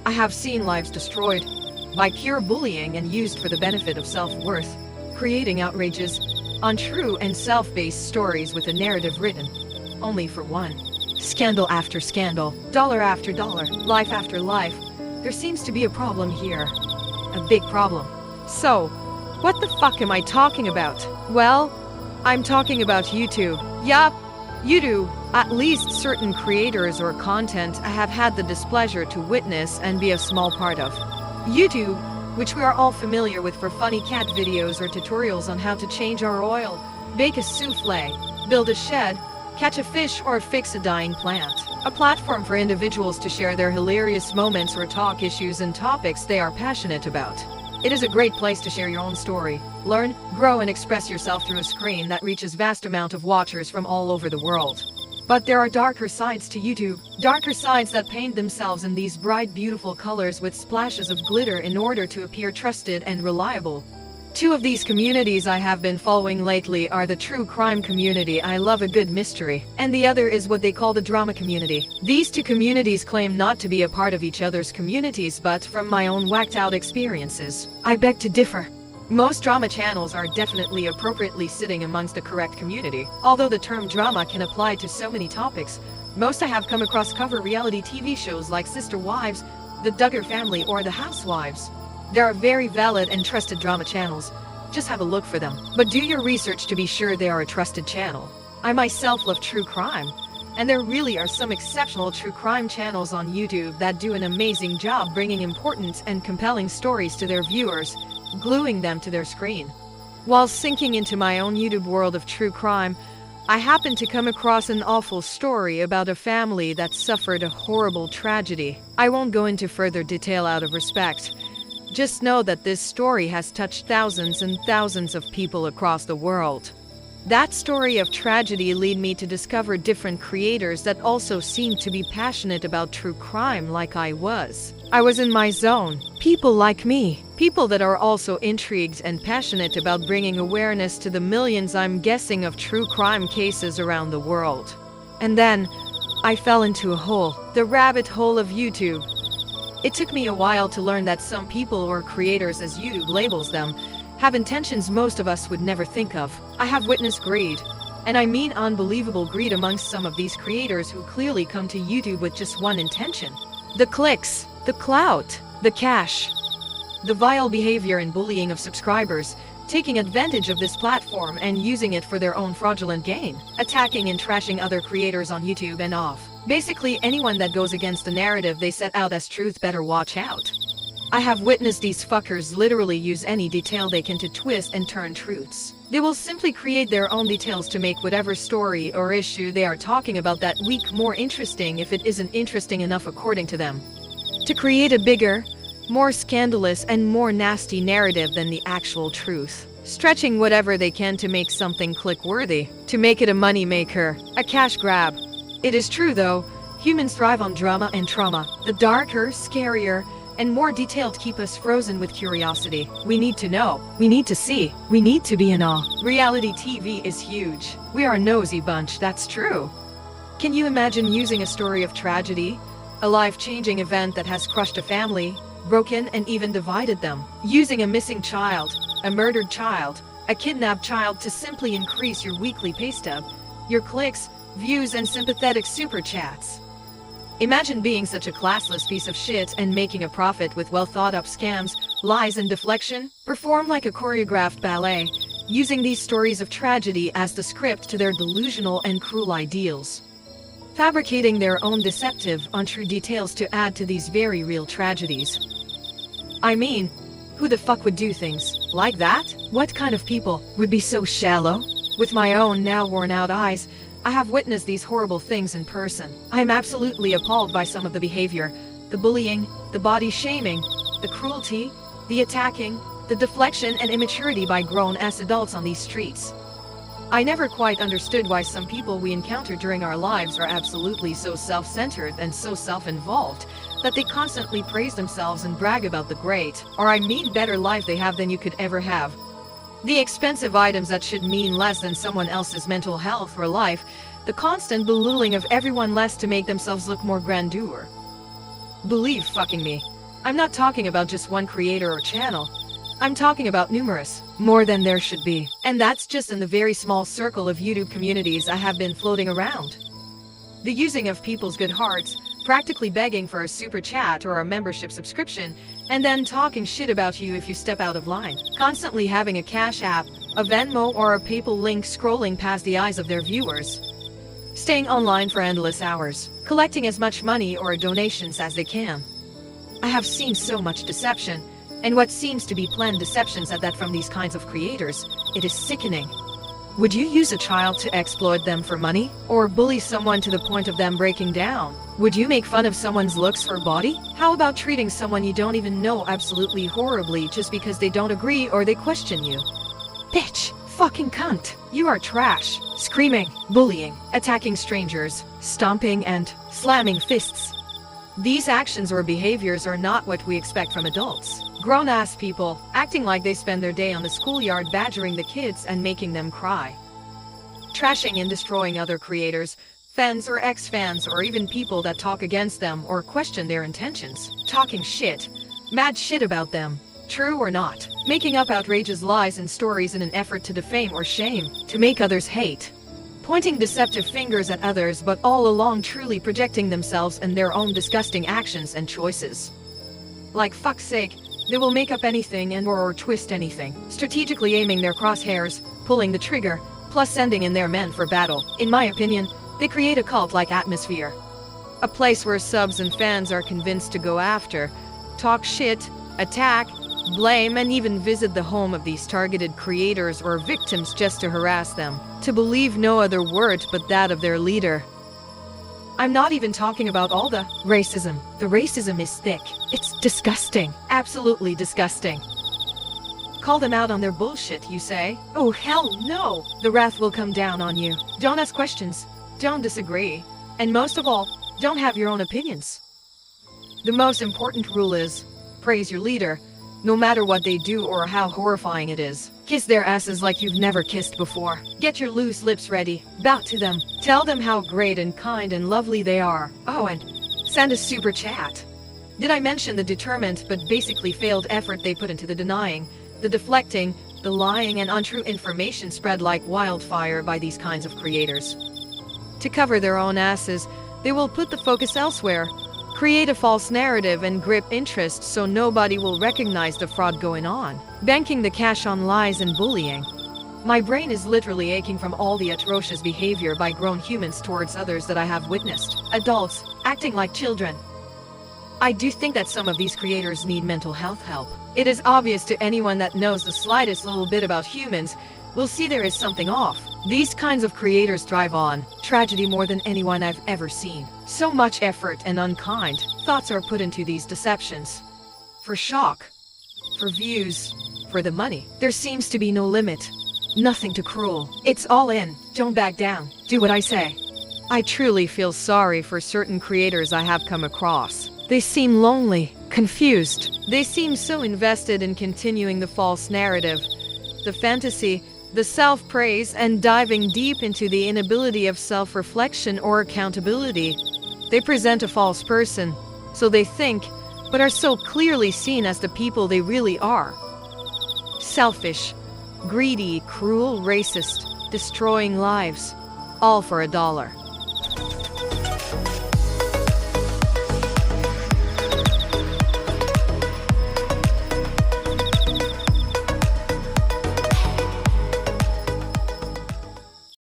I have seen lives destroyed by pure bullying and used for the benefit of self-worth, creating outrages, untrue and self-based stories with a narrative written only for one. Scandal after scandal, dollar after dollar, life after life. There seems to be a problem here. A big problem. So, what the fuck am I talking about? Well, I'm talking about YouTube. Yup, YouTube. At least certain creators or content I have had the displeasure to witness and be a small part of. YouTube, which we are all familiar with for funny cat videos or tutorials on how to change our oil, bake a souffle, build a shed, catch a fish or fix a dying plant. A platform for individuals to share their hilarious moments or talk issues and topics they are passionate about. It is a great place to share your own story, learn, grow and express yourself through a screen that reaches vast amount of watchers from all over the world. But there are darker sides to YouTube, darker sides that paint themselves in these bright beautiful colors with splashes of glitter in order to appear trusted and reliable. Two of these communities I have been following lately are the true crime community, I love a good mystery, and the other is what they call the drama community. These two communities claim not to be a part of each other's communities, but from my own whacked out experiences, I beg to differ. Most drama channels are definitely appropriately sitting amongst the correct community. Although the term drama can apply to so many topics, most I have come across cover reality TV shows like Sister Wives, The Duggar Family or The Housewives. There are very valid and trusted drama channels. Just have a look for them. But do your research to be sure they are a trusted channel. I myself love true crime, and there really are some exceptional true crime channels on YouTube that do an amazing job bringing important and compelling stories to their viewers, gluing them to their screen. While sinking into my own YouTube world of true crime, I happened to come across an awful story about a family that suffered a horrible tragedy. I won't go into further detail out of respect. Just know that this story has touched thousands and thousands of people across the world. That story of tragedy led me to discover different creators that also seemed to be passionate about true crime like I was. I was in my zone. People like me. People that are also intrigued and passionate about bringing awareness to the millions I'm guessing of true crime cases around the world. And then, I fell into a hole. The rabbit hole of YouTube. It took me a while to learn that some people or creators, as YouTube labels them, have intentions most of us would never think of. I have witnessed greed, and I mean unbelievable greed amongst some of these creators who clearly come to YouTube with just one intention. The clicks, the clout, the cash. The vile behavior and bullying of subscribers, taking advantage of this platform and using it for their own fraudulent gain, attacking and trashing other creators on YouTube and off. Basically anyone that goes against the narrative they set out as truth better watch out. I have witnessed these fuckers literally use any detail they can to twist and turn truths. They will simply create their own details to make whatever story or issue they are talking about that week more interesting if it isn't interesting enough according to them. To create a bigger, more scandalous and more nasty narrative than the actual truth. Stretching whatever they can to make something click-worthy, to make it a money maker, a cash grab. It is true though, humans thrive on drama and trauma. The darker, scarier, and more detailed keep us frozen with curiosity. We need to know, we need to see, we need to be in awe. Reality TV is huge. We are a nosy bunch, that's true. Can you imagine using a story of tragedy? A life-changing event that has crushed a family, broken and even divided them. Using a missing child, a murdered child, a kidnapped child to simply increase your weekly pay stub, your clicks, views and sympathetic super chats. Imagine being such a classless piece of shit and making a profit with well-thought-up scams, lies and deflection. Perform like a choreographed ballet, using these stories of tragedy as the script to their delusional and cruel ideals. Fabricating their own deceptive, untrue details to add to these very real tragedies. I mean, who the fuck would do things like that? What kind of people would be so shallow? With my own now worn-out eyes, I have witnessed these horrible things in person. I am absolutely appalled by some of the behavior, the bullying, the body shaming, the cruelty, the attacking, the deflection and immaturity by grown-ass adults on these streets. I never quite understood why some people we encounter during our lives are absolutely so self-centered and so self-involved that they constantly praise themselves and brag about the great, or I mean better life they have than you could ever have. The expensive items that should mean less than someone else's mental health or life, the constant belittling of everyone less to make themselves look more grandeur. Believe fucking me, I'm not talking about just one creator or channel. I'm talking about numerous, more than there should be. And that's just in the very small circle of YouTube communities I have been floating around. The using of people's good hearts, practically begging for a super chat or a membership subscription, and then talking shit about you if you step out of line. Constantly having a Cash App, a Venmo or a PayPal link scrolling past the eyes of their viewers. Staying online for endless hours, collecting as much money or donations as they can. I have seen so much deception, and what seems to be planned deceptions at that from these kinds of creators. It is sickening. Would you use a child to exploit them for money? Or bully someone to the point of them breaking down? Would you make fun of someone's looks or body? How about treating someone you don't even know absolutely horribly just because they don't agree or they question you? Bitch, fucking cunt, you are trash. Screaming, bullying, attacking strangers, stomping and slamming fists. These actions or behaviors are not what we expect from adults. Grown-ass people, acting like they spend their day on the schoolyard badgering the kids and making them cry. Trashing and destroying other creators, fans or ex-fans or even people that talk against them or question their intentions. Talking shit, mad shit about them, true or not. Making up outrageous lies and stories in an effort to defame or shame, to make others hate. Pointing deceptive fingers at others but all along truly projecting themselves and their own disgusting actions and choices. Like fuck's sake, they will make up anything and or twist anything, strategically aiming their crosshairs, pulling the trigger, plus sending in their men for battle. In my opinion, they create a cult-like atmosphere. A place where subs and fans are convinced to go after, talk shit, attack, blame and even visit the home of these targeted creators or victims just to harass them, to believe no other word but that of their leader. I'm not even talking about all the racism. The racism is thick. It's disgusting. Absolutely disgusting. Call them out on their bullshit, you say? Oh hell no! The wrath will come down on you. Don't ask questions. Don't disagree. And most of all, don't have your own opinions. The most important rule is, praise your leader, no matter what they do or how horrifying it is. Kiss their asses like you've never kissed before. Get your loose lips ready. Bow to them. Tell them how great and kind and lovely they are. Oh, and send a super chat. Did I mention the determined but basically failed effort they put into the denying, the deflecting, the lying and untrue information spread like wildfire by these kinds of creators? To cover their own asses, they will put the focus elsewhere. Create a false narrative and grip interest so nobody will recognize the fraud going on, banking the cash on lies and bullying. My brain is literally aching from all the atrocious behavior by grown humans towards others that I have witnessed. Adults, acting like children. I do think that some of these creators need mental health help. It is obvious to anyone that knows the slightest little bit about humans will see there is something off. These kinds of creators thrive on tragedy more than anyone I've ever seen. So much effort and unkind thoughts are put into these deceptions. For shock, for views, for the money. There seems to be no limit. Nothing too cruel. It's all in. Don't back down. Do what I say. I truly feel sorry for certain creators I have come across. They seem lonely, confused. They seem so invested in continuing the false narrative, the fantasy, the self-praise, and diving deep into the inability of self-reflection or accountability. They present a false person, so they think, but are so clearly seen as the people they really are. Selfish, greedy, cruel, racist, destroying lives, all for $1.